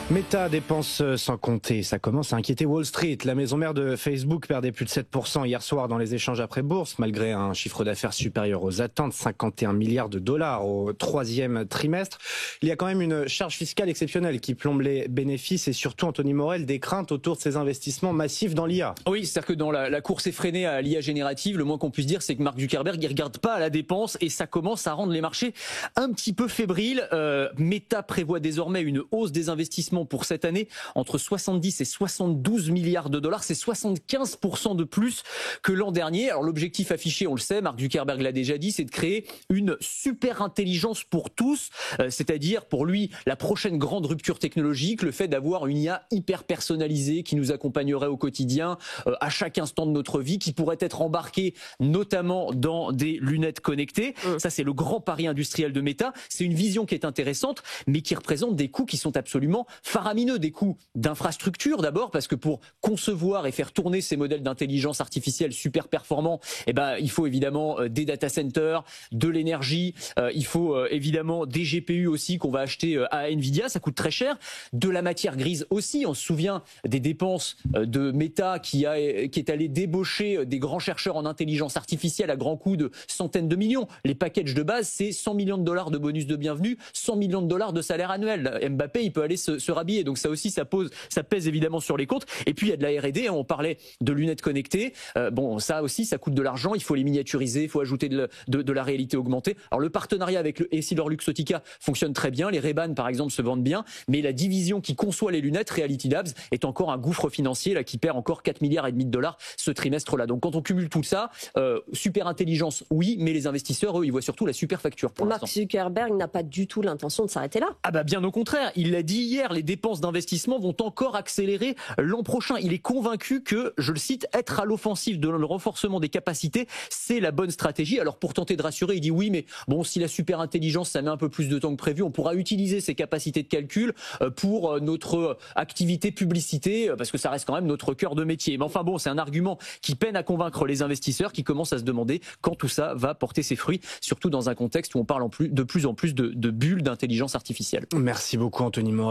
Meta dépense sans compter, ça commence à inquiéter Wall Street. La maison mère de Facebook perdait plus de 7% hier soir dans les échanges après bourse, malgré un chiffre d'affaires supérieur aux attentes, 51 milliards de dollars au troisième trimestre. Il y a quand même une charge fiscale exceptionnelle qui plombe les bénéfices et surtout, Anthony Morel, des craintes autour de ces investissements massifs dans l'IA. Oui, c'est-à-dire que dans la course effrénée à l'IA générative, le moins qu'on puisse dire, c'est que Mark Zuckerberg, il regarde pas à la dépense et ça commence à rendre les marchés un petit peu fébriles. Meta prévoit désormais une hausse des investissements pour cette année entre 70 et 72 milliards de dollars. C'est 75% de plus que l'an dernier. Alors l'objectif affiché, on le sait, Mark Zuckerberg l'a déjà dit, c'est de créer une super intelligence pour tous, c'est-à-dire pour lui la prochaine grande rupture technologique, le fait d'avoir une IA hyper personnalisée qui nous accompagnerait au quotidien, à chaque instant de notre vie, qui pourrait être embarquée notamment dans des lunettes connectées. Ça, c'est le grand pari industriel de Meta. C'est une vision qui est intéressante, mais qui représente des coûts qui sont absolument faramineux. Des coûts d'infrastructure d'abord, parce que pour concevoir et faire tourner ces modèles d'intelligence artificielle super performants, il faut évidemment des data centers, de l'énergie, il faut évidemment des GPU aussi qu'on va acheter à Nvidia, ça coûte très cher, de la matière grise aussi. On se souvient des dépenses de Meta qui est allé débaucher des grands chercheurs en intelligence artificielle à grands coûts de centaines de millions. Les packages de base, c'est 100 millions de dollars de bonus de bienvenue, 100 millions de dollars de salaire annuel. Mbappé, il peut aller se rhabiller. Donc ça aussi, ça pèse évidemment sur les comptes. Et puis il y a de la R&D, on parlait de lunettes connectées. Ça aussi, ça coûte de l'argent. Il faut les miniaturiser, il faut ajouter de la réalité augmentée. Alors le partenariat avec le EssilorLuxottica fonctionne très bien. Les Ray-Ban, par exemple, se vendent bien. Mais la division qui conçoit les lunettes, Reality Labs, est encore un gouffre financier là qui perd encore 4 milliards et demi de dollars ce trimestre-là. Donc quand on cumule tout ça, super intelligence, oui, mais les investisseurs, eux, ils voient surtout la super facture pour l'instant. Mark Zuckerberg n'a pas du tout l'intention de s'arrêter là. Ah bien au contraire, il l'a dit hier, les dépenses d'investissement vont encore accélérer l'an prochain. Il est convaincu que, je le cite, être à l'offensive de le renforcement des capacités, c'est la bonne stratégie. Alors pour tenter de rassurer, il dit oui, mais bon, si la super intelligence, ça met un peu plus de temps que prévu, on pourra utiliser ces capacités de calcul pour notre activité publicité, parce que ça reste quand même notre cœur de métier. Mais enfin bon, c'est un argument qui peine à convaincre les investisseurs qui commencent à se demander quand tout ça va porter ses fruits, surtout dans un contexte où on parle de plus en plus de bulles d'intelligence artificielle. Merci beaucoup, Anthony Morel.